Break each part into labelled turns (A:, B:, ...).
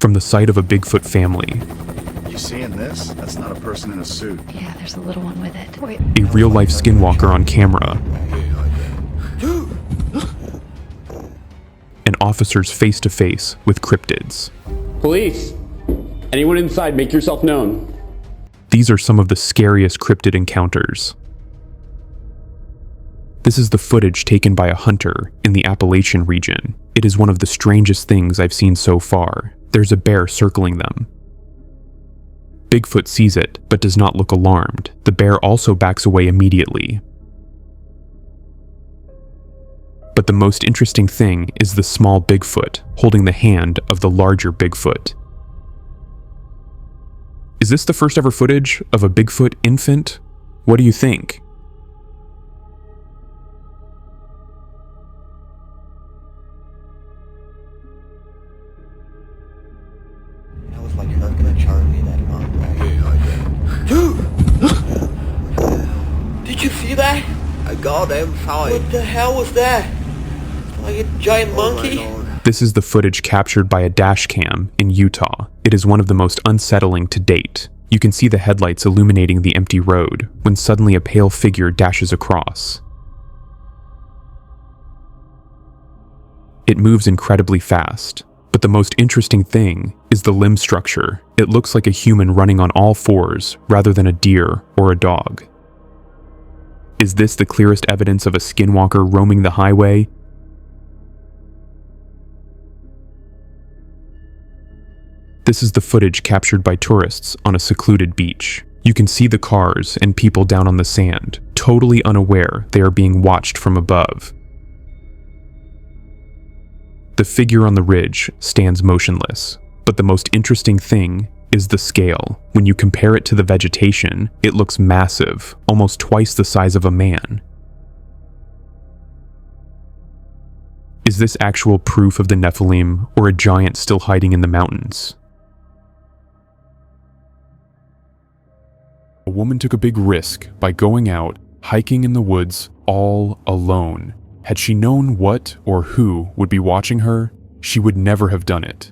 A: from the sight of a Bigfoot family.
B: You seeing this? That's not a person in a suit.
C: Yeah, there's a little one with it. Wait.
A: A real-life skinwalker on camera. And officers face-to-face with cryptids.
D: Police! Anyone inside, make yourself known.
A: These are some of the scariest cryptid encounters. This is the footage taken by a hunter in the Appalachian region. It is one of the strangest things I've seen so far. There's a bear circling them. Bigfoot sees it, but does not look alarmed. The bear also backs away immediately. But the most interesting thing is the small Bigfoot holding the hand of the larger Bigfoot. Is this the first ever footage of a Bigfoot infant? What do you think?
E: That was like her gonna charge me that long, right? Dude! Did you see that? I got him, saw it. What the hell was that? Like a giant monkey?
A: This is the footage captured by a dash cam in Utah. It is one of the most unsettling to date. You can see the headlights illuminating the empty road when suddenly a pale figure dashes across. It moves incredibly fast, but the most interesting thing is the limb structure. It looks like a human running on all fours rather than a deer or a dog. Is this the clearest evidence of a skinwalker roaming the highway? This is the footage captured by tourists on a secluded beach. You can see the cars and people down on the sand, totally unaware they are being watched from above. The figure on the ridge stands motionless, but the most interesting thing is the scale. When you compare it to the vegetation, it looks massive, almost twice the size of a man. Is this actual proof of the Nephilim or a giant still hiding in the mountains? A woman took a big risk by going out, hiking in the woods, all alone. Had she known what or who would be watching her, she would never have done it.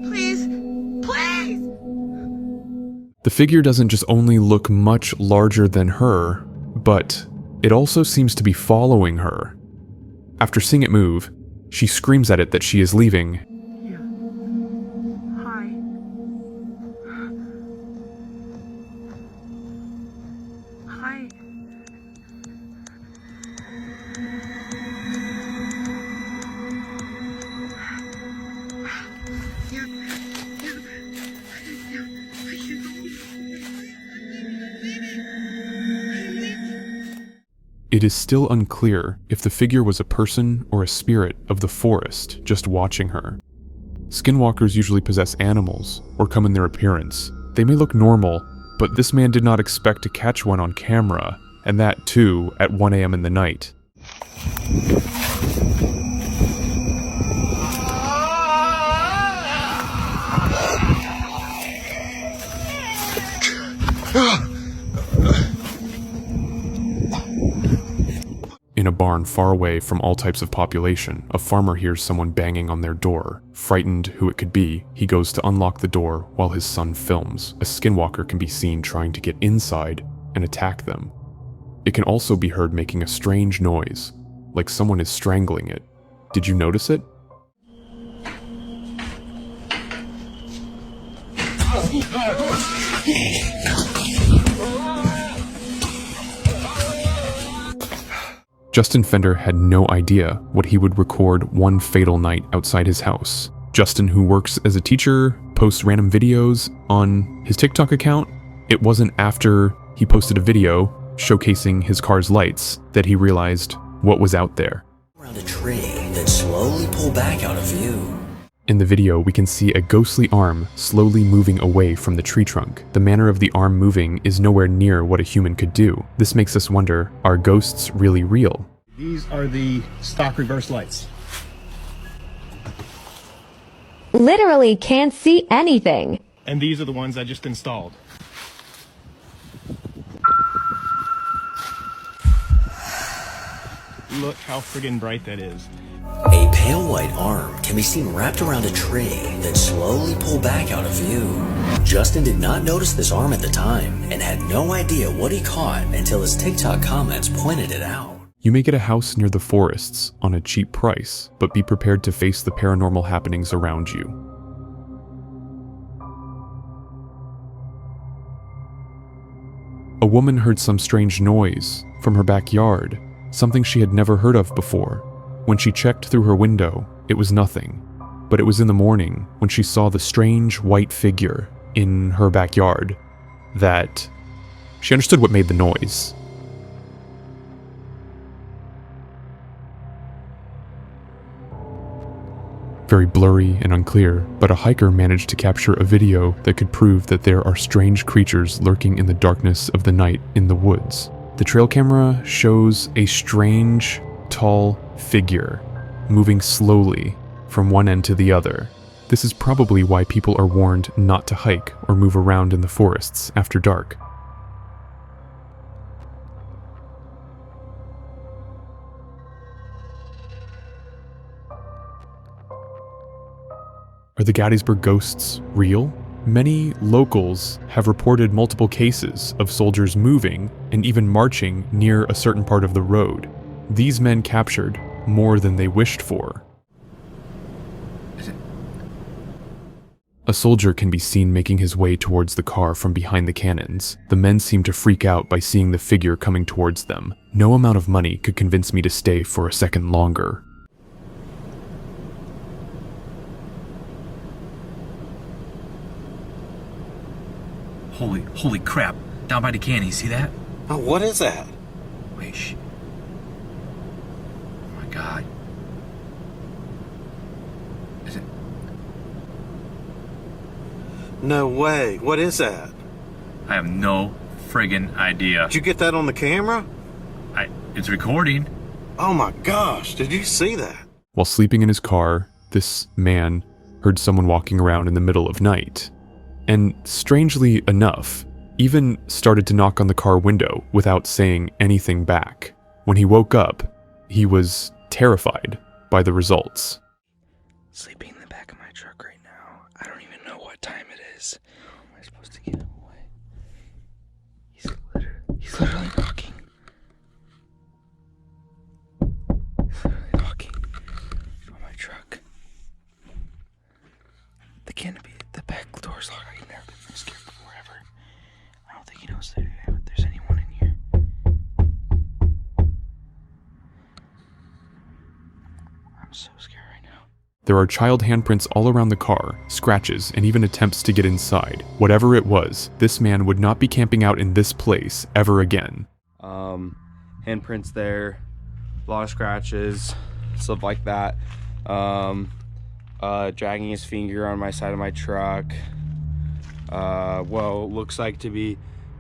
F: Please.
A: The figure doesn't just only look much larger than her, but it also seems to be following her. After seeing it move, she screams at it that she is leaving.
F: Hi. Hi.
A: It is still unclear if the figure was a person or a spirit of the forest just watching her. Skinwalkers usually possess animals or come in their appearance. They may look normal, but this man did not expect to catch one on camera, and that too at 1 a.m. in the night. In a barn far away from all types of population, a farmer hears someone banging on their door. Frightened who it could be, he goes to unlock the door while his son films. A skinwalker can be seen trying to get inside and attack them. It can also be heard making a strange noise, like someone is strangling it. Did you notice it? Justin Fender had no idea what he would record one fatal night outside his house. Justin, who works as a teacher, posts random videos on his TikTok account. It wasn't after he posted a video showcasing his car's lights that he realized what was out there.
E: Around a tree, then slowly pull back out of view.
A: In the video, we can see a ghostly arm slowly moving away from the tree trunk. The manner of the arm moving is nowhere near what a human could do. This makes us wonder, are ghosts really real?
G: These are the stock reverse lights.
H: Literally can't see anything.
G: And these are the ones I just installed. Look how friggin' bright that is.
I: A pale white arm can be seen wrapped around a tree, then slowly pull back out of view. Justin did not notice this arm at the time and had no idea what he caught until his TikTok comments pointed it out.
A: You may get a house near the forests on a cheap price, but be prepared to face the paranormal happenings around you. A woman heard some strange noise from her backyard, something she had never heard of before. When she checked through her window, it was nothing. But it was in the morning when she saw the strange white figure in her backyard that she understood what made the noise. Very blurry and unclear, but a hiker managed to capture a video that could prove that there are strange creatures lurking in the darkness of the night in the woods. The trail camera shows a strange, tall figure moving slowly from one end to the other. This is probably why people are warned not to hike or move around in the forests after dark. Are the Gettysburg ghosts real? Many locals have reported multiple cases of soldiers moving and even marching near a certain part of the road. These men captured more than they wished for. A soldier can be seen making his way towards the car from behind the cannons. The men seem to freak out by seeing the figure coming towards them. No amount of money could convince me to stay for a second longer.
J: Holy crap. Down by the can, you see that?
K: Oh, what is that?
J: Wait, shh. Oh my god. Is it?
K: No way. What is that?
J: I have no friggin' idea.
K: Did you get that on the camera?
J: It's recording.
K: Oh my gosh, did you see that?
A: While sleeping in his car, this man heard someone walking around in the middle of night. And strangely enough, even started to knock on the car window without saying anything back. When he woke up, he was terrified by the results.
L: Sleeping in the back of my truck right now. I don't even know what time it is. How am I supposed to get him away? He's literally knocking. He's literally knocking on my truck. The canopy, the back door's locked. I've never been so scared before ever. I don't think he knows that there's anyone in here. I'm so scared right now.
A: There are child handprints all around the car, scratches, and even attempts to get inside. Whatever it was, this man would not be camping out in this place ever again.
M: Handprints there, a lot of scratches, stuff like that. Dragging his finger on my side of my truck. Looks like to be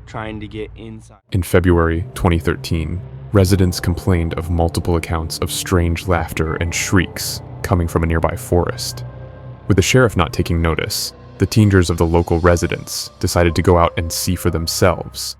M: trying to get inside.
A: In February 2013, residents complained of multiple accounts of strange laughter and shrieks coming from a nearby forest. With the sheriff not taking notice, the teenagers of the local residents decided to go out and see for themselves.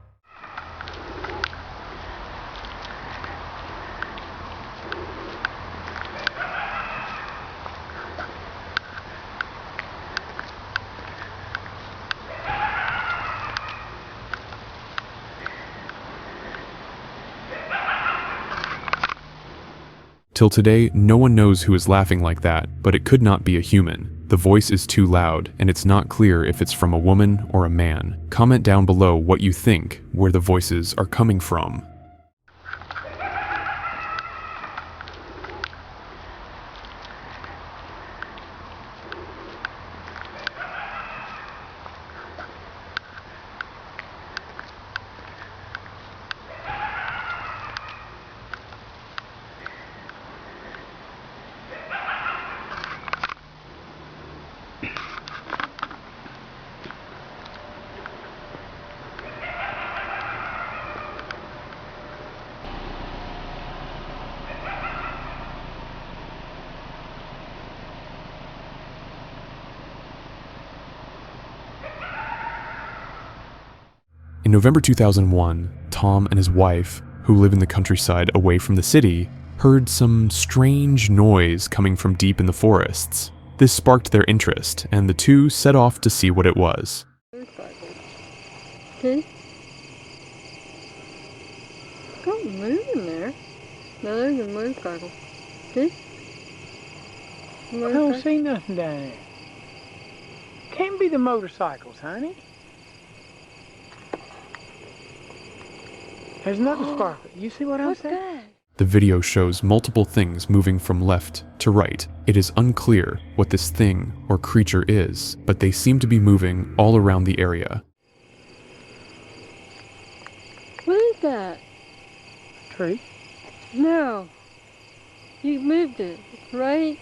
A: Till today, no one knows who is laughing like that, but it could not be a human. The voice is too loud, and it's not clear if it's from a woman or a man. Comment down below what you think where the voices are coming from. In November 2001, Tom and his wife, who live in the countryside away from the city, heard some strange noise coming from deep in the forests. This sparked their interest, and the two set off to see what it was.
N: Okay. Don't move in there. No, there's a motorcycle. See?
O: I don't see nothing down there. Can't be the motorcycles, honey. There's another sparkle. You see what I'm saying?
N: That?
A: The video shows multiple things moving from left to right. It is unclear what this thing or creature is, but they seem to be moving all around the area.
N: What is that?
O: Tree?
N: No. You moved it, right?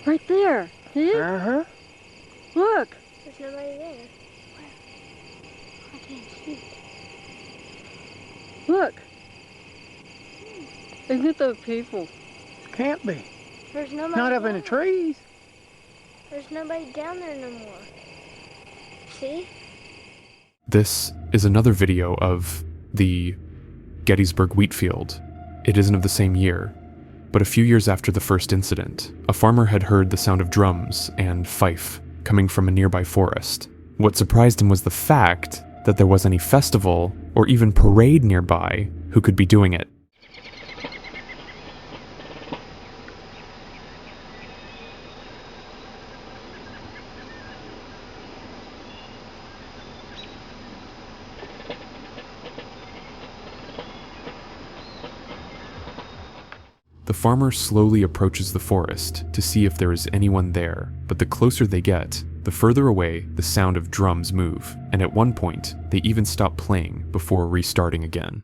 N: Right there. See it?
O: Uh-huh.
N: Look.
P: There's nobody there. I can't see.
N: Look. Isn't it those people?
O: Can't be.
P: There's nobody.
O: Not up in the trees.
P: There's nobody down there no more. See?
A: This is another video of the Gettysburg wheat field. It isn't of the same year, but a few years after the first incident, a farmer had heard the sound of drums and fife coming from a nearby forest. What surprised him was the fact that there was any festival or even parade nearby who could be doing it. The farmer slowly approaches the forest to see if there is anyone there, but the closer they get, the further away the sound of drums move, and at one point, they even stop playing before restarting again.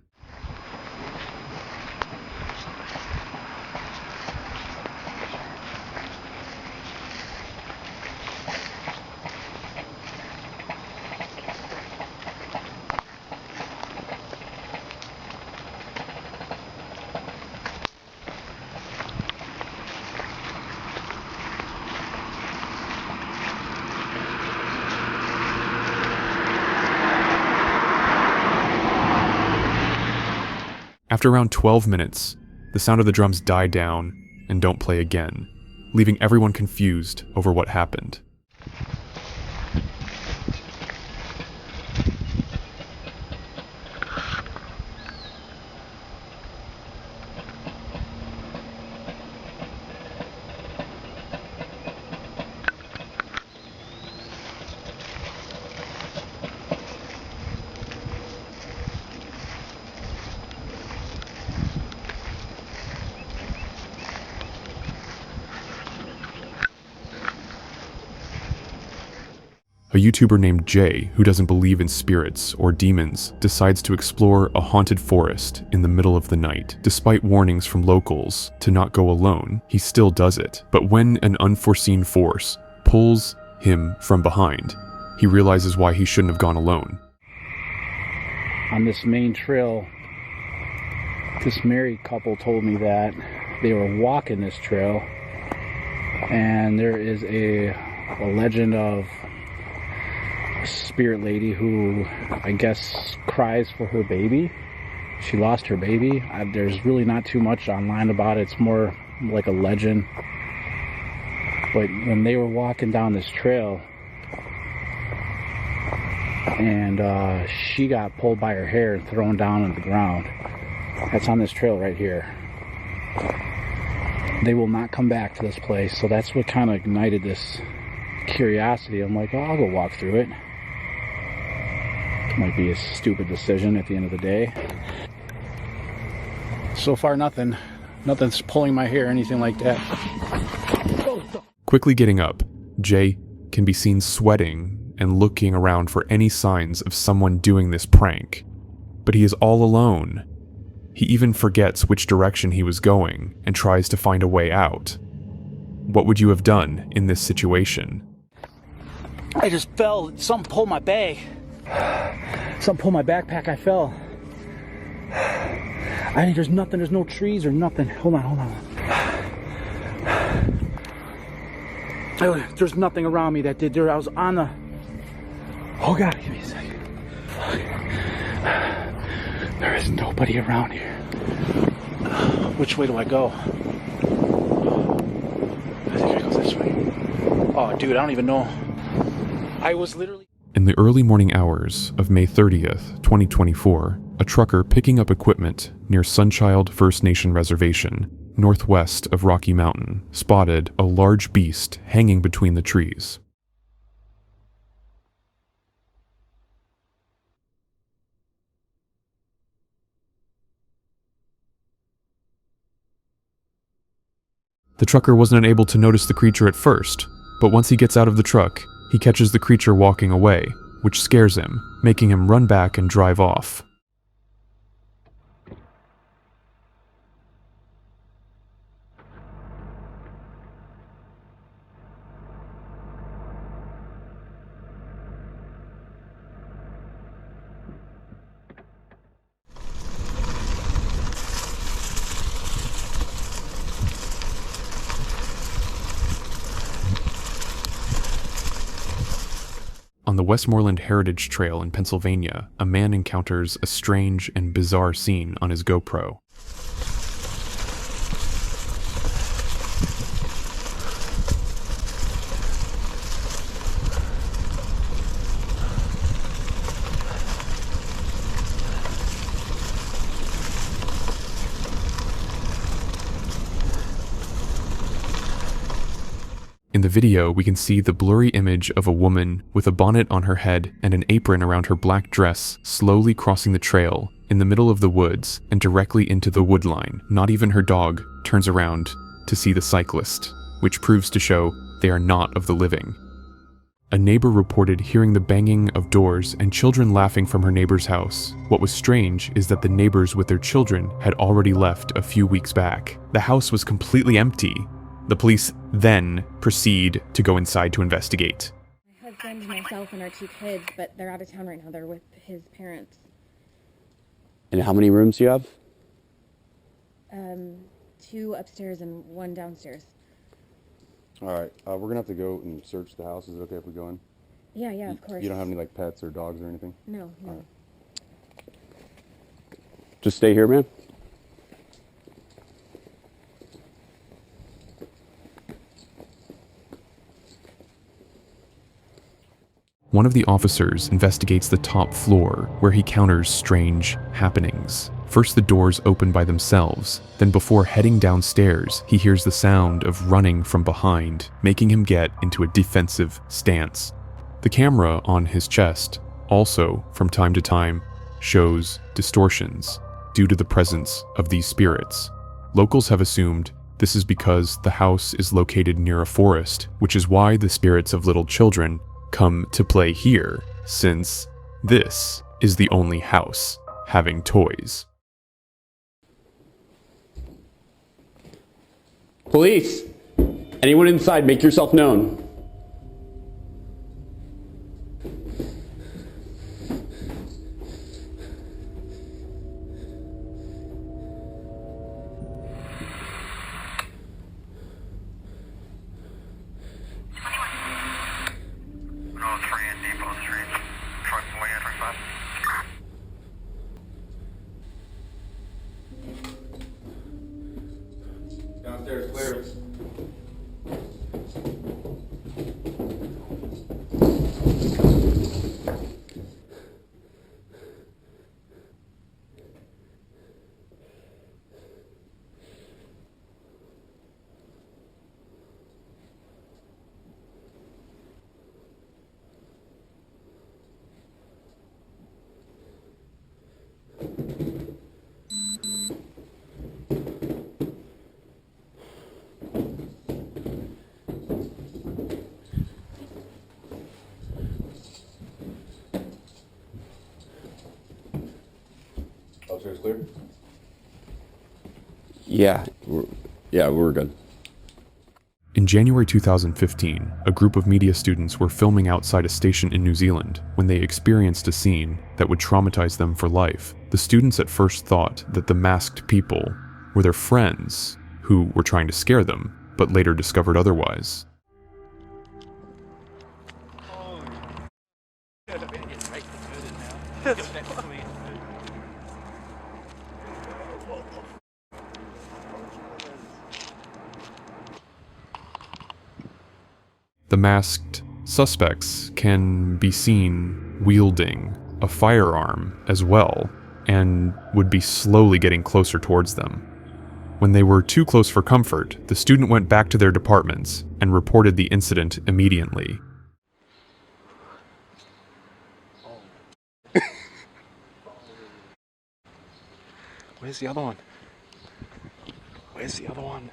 A: After around 12 minutes, the sound of the drums die down and don't play again, leaving everyone confused over what happened. A YouTuber named Jay, who doesn't believe in spirits or demons, decides to explore a haunted forest in the middle of the night. Despite warnings from locals to not go alone, he still does it. But when an unforeseen force pulls him from behind, he realizes why he shouldn't have gone alone.
Q: On this main trail, this married couple told me that they were walking this trail, and there is a legend of spirit lady who I guess cries for her baby. She lost her baby. There's really not too much online about it. It's more like a legend. But when they were walking down this trail and she got pulled by her hair and thrown down on the ground. That's on this trail right here. They will not come back to this place, so that's what kind of ignited this curiosity. I'm like, oh, I'll go walk through it. Might be a stupid decision at the end of the day. So far, nothing. Nothing's pulling my hair or anything like that.
A: Quickly getting up, Jay can be seen sweating and looking around for any signs of someone doing this prank. But he is all alone. He even forgets which direction he was going and tries to find a way out. What would you have done in this situation?
Q: I just fell. Something pulled my bag. Something pulled my backpack. I fell. I think there's nothing. There's no trees or nothing. Hold on. There's nothing around me that did there. I was on the... Oh God, give me a second. There is nobody around here. Which way do I go? I think I go this way. Oh, dude, I don't even know. I was literally...
A: In the early morning hours of May 30th, 2024, a trucker picking up equipment near Sunchild First Nation Reservation, northwest of Rocky Mountain, spotted a large beast hanging between the trees. The trucker wasn't able to notice the creature at first, but once he gets out of the truck, he catches the creature walking away, which scares him, making him run back and drive off. On the Westmoreland Heritage Trail in Pennsylvania, a man encounters a strange and bizarre scene on his GoPro. In the video, we can see the blurry image of a woman with a bonnet on her head and an apron around her black dress slowly crossing the trail in the middle of the woods and directly into the wood line. Not even her dog turns around to see the cyclist, which proves to show they are not of the living. A neighbor reported hearing the banging of doors and children laughing from her neighbor's house. What was strange is that the neighbors with their children had already left a few weeks back. The house was completely empty. The police then proceed to go inside to investigate.
R: My husband, myself, and our 2 kids, but they're out of town right now. They're with his parents.
D: And how many rooms do you have?
R: 2 upstairs and 1 downstairs.
M: All right, we're gonna have to go and search the house. Is it okay if we go in?
R: Yeah, of course.
M: You don't have any like pets or dogs or anything?
R: No.
M: Right.
D: Just stay here, man.
A: One of the officers investigates the top floor, where he counters strange happenings. First, the doors open by themselves. Then before heading downstairs, he hears the sound of running from behind, making him get into a defensive stance. The camera on his chest also, from time to time, shows distortions due to the presence of these spirits. Locals have assumed this is because the house is located near a forest, which is why the spirits of little children come to play here, since this is the only house having toys.
D: Police! Anyone inside, make yourself known.
M: Downstairs, clear. Upstairs clear?
D: Yeah, we're good.
A: In January 2015, a group of media students were filming outside a station in New Zealand when they experienced a scene that would traumatize them for life. The students at first thought that the masked people were their friends who were trying to scare them, but later discovered otherwise. The masked suspects can be seen wielding a firearm as well, and would be slowly getting closer towards them. When they were too close for comfort, the student went back to their departments and reported the incident immediately.
Q: Where's the other one? Where's the other one?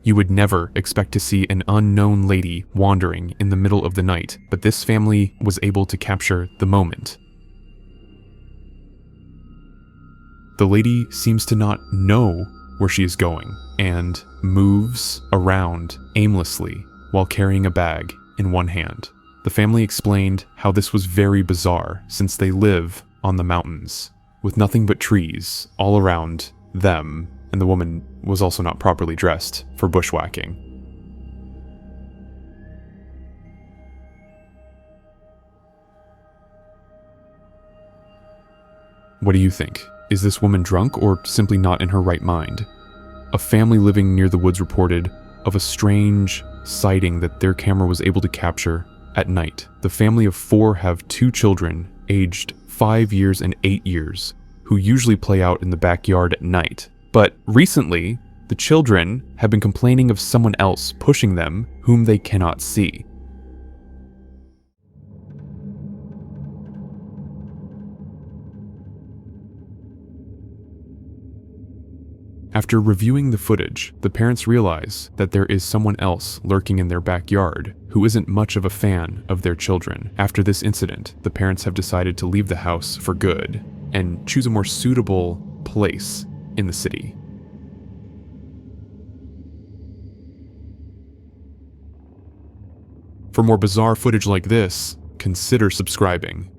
A: You would never expect to see an unknown lady wandering in the middle of the night, but this family was able to capture the moment. The lady seems to not know where she is going and moves around aimlessly while carrying a bag in one hand. The family explained how this was very bizarre since they live on the mountains with nothing but trees all around them, and the woman was also not properly dressed for bushwhacking. What do you think? Is this woman drunk or simply not in her right mind? A family living near the woods reported of a strange sighting that their camera was able to capture at night. The family of 4 have 2 children aged 5 years and 8 years who usually play out in the backyard at night. But recently, the children have been complaining of someone else pushing them whom they cannot see. After reviewing the footage, the parents realize that there is someone else lurking in their backyard who isn't much of a fan of their children. After this incident, the parents have decided to leave the house for good and choose a more suitable place in the city. For more bizarre footage like this, consider subscribing.